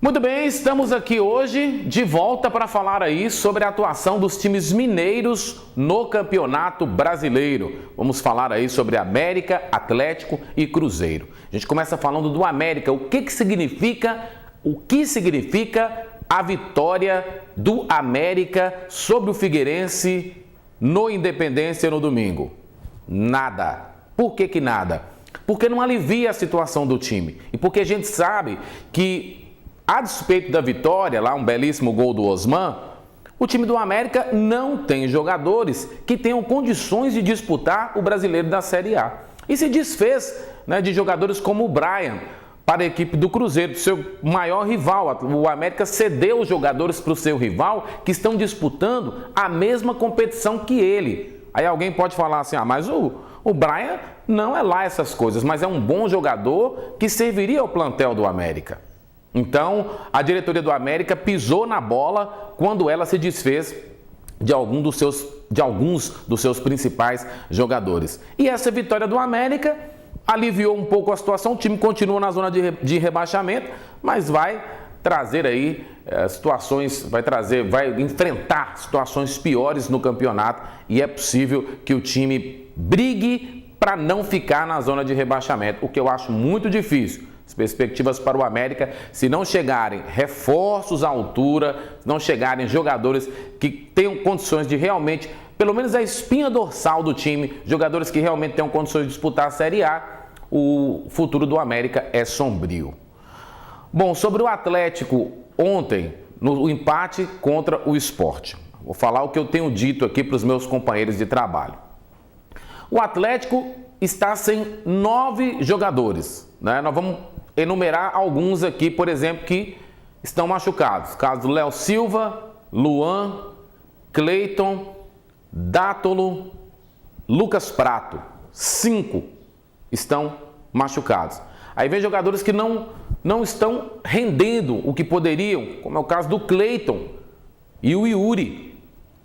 Muito bem, estamos aqui hoje de volta para falar aí sobre a atuação dos times mineiros no Campeonato Brasileiro. Vamos falar aí sobre América, Atlético e Cruzeiro. A gente começa falando do América. O que significa a vitória do América sobre o Figueirense no Independência no domingo? Nada. Por que nada? Porque não alivia a situação do time. E porque a gente sabe que, a despeito da vitória, lá um belíssimo gol do Osman, o time do América não tem jogadores que tenham condições de disputar o Brasileiro da Série A. E se desfez, de jogadores como o Brian para a equipe do Cruzeiro, seu maior rival. O América cedeu os jogadores para o seu rival que estão disputando a mesma competição que ele. Aí alguém pode falar assim, mas o Brian não é lá essas coisas, mas é um bom jogador que serviria ao plantel do América. Então, a diretoria do América pisou na bola quando ela se desfez de alguns dos seus principais jogadores. E essa vitória do América aliviou um pouco a situação. O time continua na zona de rebaixamento, mas vai trazer aí vai enfrentar situações piores no campeonato e é possível que o time brigue para não ficar na zona de rebaixamento, o que eu acho muito difícil. As perspectivas para o América, se não chegarem reforços à altura, se não chegarem jogadores que tenham condições de realmente, pelo menos a espinha dorsal do time, jogadores que realmente tenham condições de disputar a Série A, o futuro do América é sombrio. Bom, sobre o Atlético, ontem, no empate contra o Sport. Vou falar o que eu tenho dito aqui para os meus companheiros de trabalho. O Atlético está sem 9 jogadores. Nós vamos enumerar alguns aqui, por exemplo, que estão machucados. Caso do Léo Silva, Luan, Cleiton, Dátolo, Lucas Prato. 5 estão machucados. Aí vem jogadores que não estão rendendo o que poderiam, como é o caso do Cleiton e o Yuri.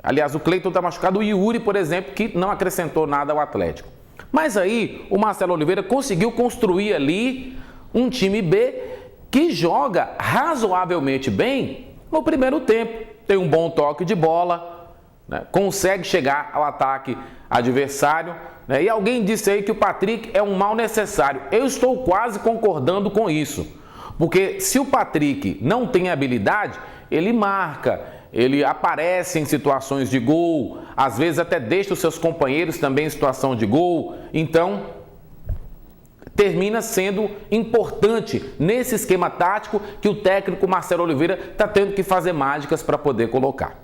Aliás, o Cleiton está machucado, o Yuri, por exemplo, que não acrescentou nada ao Atlético. Mas aí o Marcelo Oliveira conseguiu construir ali um time B que joga razoavelmente bem no primeiro tempo. Tem um bom toque de bola, consegue chegar ao ataque adversário. E alguém disse aí que o Patrick é um mal necessário. Eu estou quase concordando com isso. Porque se o Patrick não tem habilidade, ele marca, ele aparece em situações de gol, às vezes até deixa os seus companheiros também em situação de gol. Então, termina sendo importante nesse esquema tático que o técnico Marcelo Oliveira está tendo que fazer mágicas para poder colocar.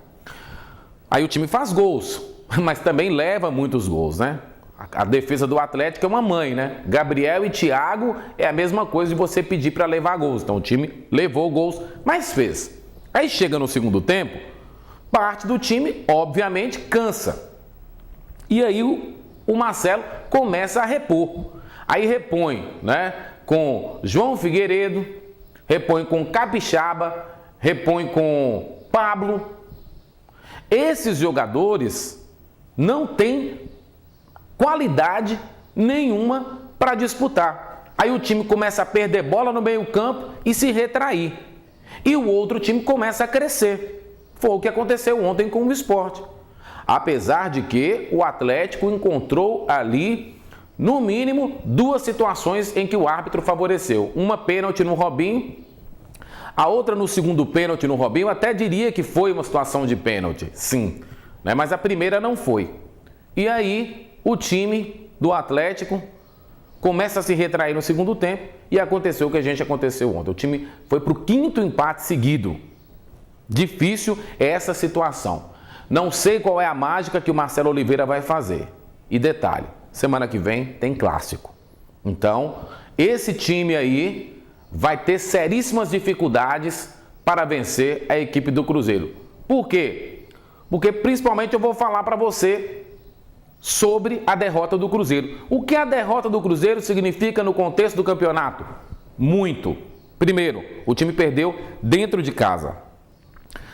Aí o time faz gols, mas também leva muitos gols, A defesa do Atlético é uma mãe, Gabriel e Thiago é a mesma coisa de você pedir para levar gols. Então o time levou gols, mas fez. Aí chega no segundo tempo, parte do time, obviamente, cansa. E aí o Marcelo começa a repor. Aí repõe, com João Figueiredo, repõe com Capixaba, repõe com Pablo. Esses jogadores não têm qualidade nenhuma para disputar. Aí o time começa a perder bola no meio-campo e se retrair. E o outro time começa a crescer. Foi o que aconteceu ontem com o Sport. Apesar de que o Atlético encontrou ali, no mínimo, 2 situações em que o árbitro favoreceu. Uma pênalti no Robinho, a outra no segundo pênalti no Robinho. Eu até diria que foi uma situação de pênalti, sim. Mas a primeira não foi. E aí o time do Atlético começa a se retrair no segundo tempo e aconteceu o que aconteceu ontem. O time foi para o 5º empate seguido. Difícil essa situação. Não sei qual é a mágica que o Marcelo Oliveira vai fazer. E detalhe, semana que vem tem clássico. Então, esse time aí vai ter seríssimas dificuldades para vencer a equipe do Cruzeiro. Por quê? Porque principalmente eu vou falar para você sobre a derrota do Cruzeiro. O que a derrota do Cruzeiro significa no contexto do campeonato? Muito. Primeiro, o time perdeu dentro de casa.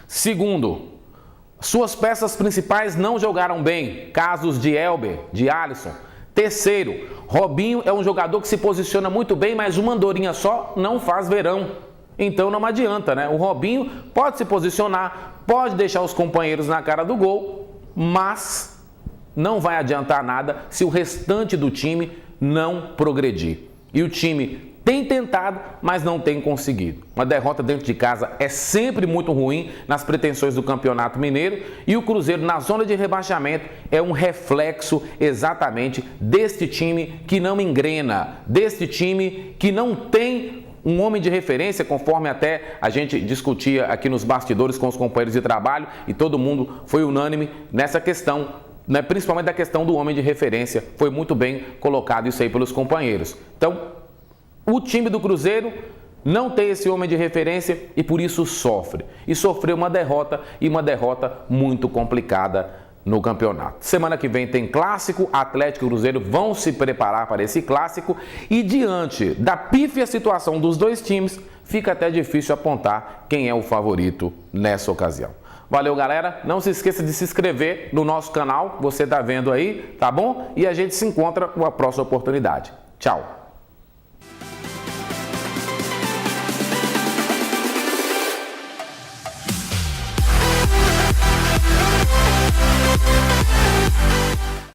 Segundo, suas peças principais não jogaram bem. Casos de Elber, de Alisson. Terceiro, Robinho é um jogador que se posiciona muito bem, mas uma andorinha só não faz verão. Então não adianta, né? O Robinho pode se posicionar, pode deixar os companheiros na cara do gol, mas não vai adiantar nada se o restante do time não progredir. E o time tem tentado, mas não tem conseguido. Uma derrota dentro de casa é sempre muito ruim nas pretensões do Campeonato Mineiro, e o Cruzeiro na zona de rebaixamento é um reflexo exatamente deste time que não engrena, deste time que não tem um homem de referência, conforme até a gente discutia aqui nos bastidores com os companheiros de trabalho, e todo mundo foi unânime nessa questão, né? Principalmente da questão do homem de referência. Foi muito bem colocado isso aí pelos companheiros. Então, o time do Cruzeiro não tem esse homem de referência e por isso sofre. E sofreu uma derrota, e uma derrota muito complicada no campeonato. Semana que vem tem clássico, Atlético e Cruzeiro vão se preparar para esse clássico, e diante da pífia situação dos dois times, fica até difícil apontar quem é o favorito nessa ocasião. Valeu, galera. Não se esqueça de se inscrever no nosso canal, você tá vendo aí, tá bom? E a gente se encontra com a próxima oportunidade. Tchau!